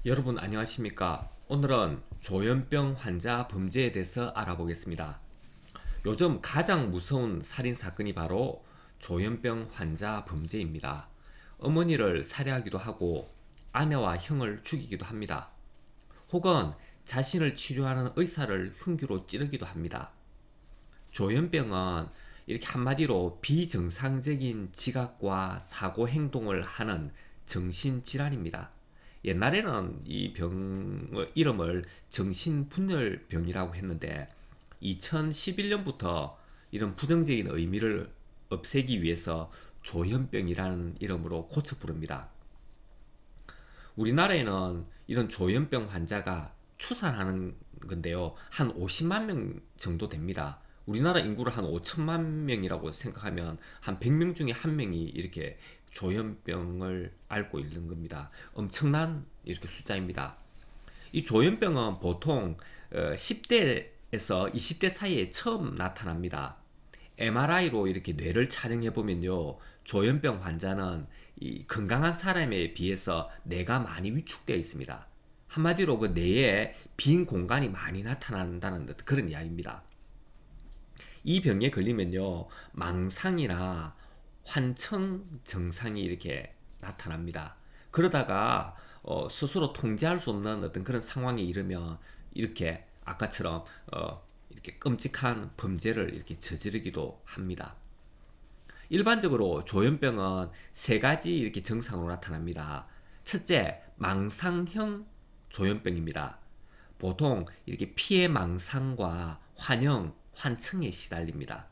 여러분 안녕하십니까? 오늘은 조현병 환자 범죄에 대해서 알아보겠습니다. 요즘 가장 무서운 살인 사건이 바로 조현병 환자 범죄입니다. 어머니를 살해하기도 하고 아내와 형을 죽이기도 합니다. 혹은 자신을 치료하는 의사를 흉기로 찌르기도 합니다. 조현병은 이렇게 한마디로 비정상적인 지각과 사고 행동을 하는 정신질환입니다. 옛날에는 이 병 이름을 정신분열병이라고 했는데 2011년부터 이런 부정적인 의미를 없애기 위해서 조현병이라는 이름으로 고쳐 부릅니다. 우리나라에는 이런 조현병 환자가 추산하는 건데요. 한 50만 명 정도 됩니다. 우리나라 인구를 한 5천만 명이라고 생각하면 한 100명 중에 한 명이 이렇게 조현병을 앓고 있는 겁니다. 엄청난 이렇게 숫자입니다. 이 조현병은 보통 10대에서 20대 사이에 처음 나타납니다. MRI로 이렇게 뇌를 촬영해 보면요, 조현병 환자는 이 건강한 사람에 비해서 뇌가 많이 위축되어 있습니다. 한마디로 그 뇌에 빈 공간이 많이 나타난다는 그런 이야기입니다. 이 병에 걸리면요, 망상이나 환청 증상이 이렇게 나타납니다. 그러다가 스스로 통제할 수 없는 어떤 그런 상황에 이르면 이렇게 아까처럼 이렇게 끔찍한 범죄를 이렇게 저지르기도 합니다. 일반적으로 조현병은 세 가지 이렇게 증상으로 나타납니다. 첫째, 망상형 조현병입니다. 보통 이렇게 피해 망상과 환영, 환청에 시달립니다.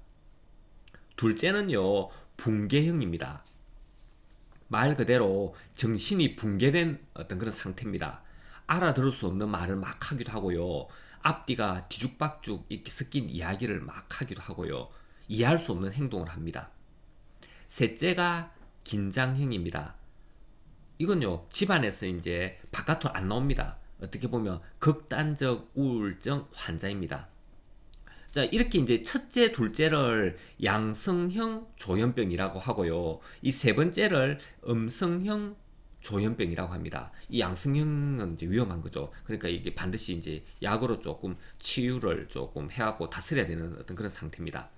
둘째는요, 붕괴형입니다. 말 그대로 정신이 붕괴된 어떤 그런 상태입니다. 알아들을 수 없는 말을 막 하기도 하고요. 앞뒤가 뒤죽박죽 이렇게 섞인 이야기를 막 하기도 하고요. 이해할 수 없는 행동을 합니다. 셋째가 긴장형입니다. 이건요, 집안에서 이제 바깥으로 안 나옵니다. 어떻게 보면 극단적 우울증 환자입니다. 자, 이렇게 이제 첫째, 둘째를 양성형 조현병이라고 하고요. 이 세 번째를 음성형 조현병이라고 합니다. 이 양성형은 이제 위험한 거죠. 그러니까 이게 반드시 이제 약으로 조금 치유를 조금 해갖고 다스려야 되는 어떤 그런 상태입니다.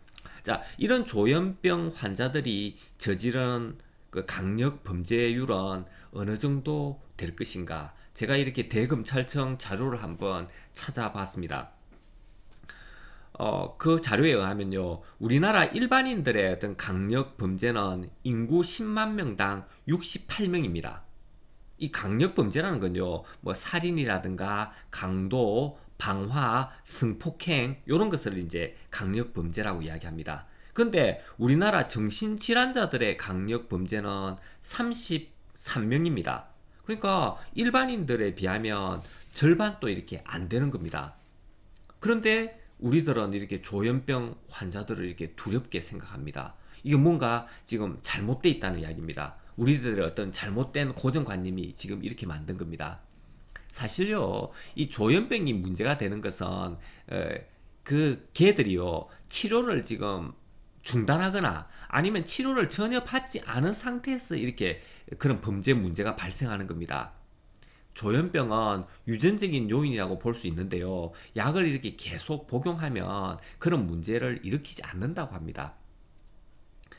자, 이런 조현병 환자들이 저지른 그 강력 범죄율은 어느 정도 될 것인가? 제가 이렇게 대검찰청 자료를 한번 찾아봤습니다. 그 자료에 의하면요, 우리나라 일반인들의 어떤 강력 범죄는 인구 10만 명당 68명입니다. 이 강력 범죄라는 건요, 뭐 살인이라든가 강도, 방화, 성폭행 이런 것을 이제 강력 범죄라고 이야기합니다. 근데 우리나라 정신질환자들의 강력 범죄는 33명입니다. 그러니까 일반인들에 비하면 절반도 이렇게 안 되는 겁니다. 그런데 우리들은 이렇게 조현병 환자들을 이렇게 두렵게 생각합니다. 이게 뭔가 지금 잘못되어 있다는 이야기입니다. 우리들의 어떤 잘못된 고정관념이 지금 이렇게 만든 겁니다. 사실요, 이 조현병이 문제가 되는 것은 그 개들이요, 치료를 지금 중단하거나 아니면 치료를 전혀 받지 않은 상태에서 이렇게 그런 범죄 문제가 발생하는 겁니다. 조현병은 유전적인 요인이라고 볼 수 있는데요, 약을 이렇게 계속 복용하면 그런 문제를 일으키지 않는다고 합니다.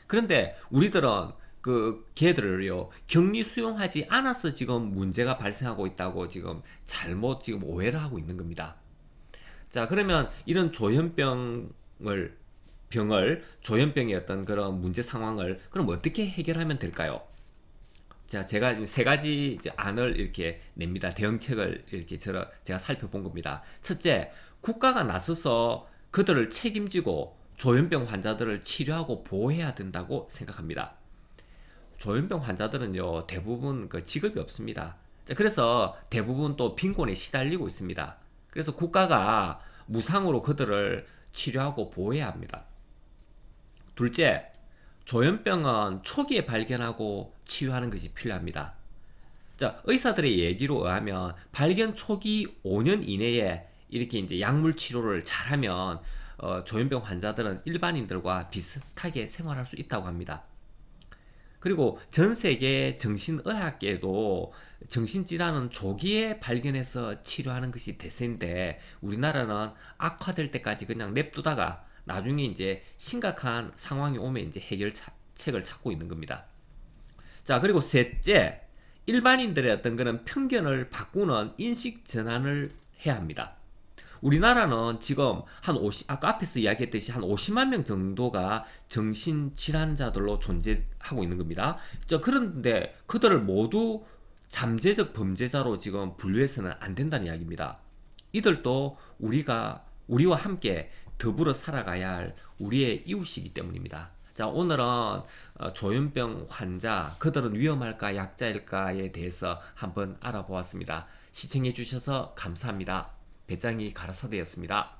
그런데 우리들은 그 개들을요, 격리 수용하지 않아서 지금 문제가 발생하고 있다고 지금 잘못 지금 오해를 하고 있는 겁니다. 자, 그러면 이런 조현병의 어떤 그런 문제 상황을 그럼 어떻게 해결하면 될까요? 자, 제가 세 가지 이제 안을 이렇게 냅니다. 대응책을 이렇게 제가 살펴본 겁니다. 첫째, 국가가 나서서 그들을 책임지고 조현병 환자들을 치료하고 보호해야 된다고 생각합니다. 조현병 환자들은요, 대부분 그 직업이 없습니다. 자, 그래서 대부분 또 빈곤에 시달리고 있습니다. 그래서 국가가 무상으로 그들을 치료하고 보호해야 합니다. 둘째, 조현병은 초기에 발견하고 치유하는 것이 필요합니다. 자, 의사들의 얘기로 의하면 발견 초기 5년 이내에 이렇게 이제 약물 치료를 잘하면 조현병 환자들은 일반인들과 비슷하게 생활할 수 있다고 합니다. 그리고 전 세계 정신의학계도 정신질환은 조기에 발견해서 치료하는 것이 대세인데 우리나라는 악화될 때까지 그냥 냅두다가 나중에 이제 심각한 상황이 오면 이제 해결책을 찾고 있는 겁니다. 자, 그리고 셋째, 일반인들의 어떤 그런 편견을 바꾸는 인식 전환을 해야 합니다. 우리나라는 지금 한 50, 아까 앞에서 이야기했듯이 한 50만 명 정도가 정신질환자들로 존재하고 있는 겁니다. 그런데 그들을 모두 잠재적 범죄자로 지금 분류해서는 안 된다는 이야기입니다. 이들도 우리와 함께 더불어 살아가야 할 우리의 이웃이기 때문입니다. 자, 오늘은 조현병 환자, 그들은 위험할까 약자일까에 대해서 한번 알아보았습니다. 시청해 주셔서 감사합니다. 배짱이 가라사대였습니다.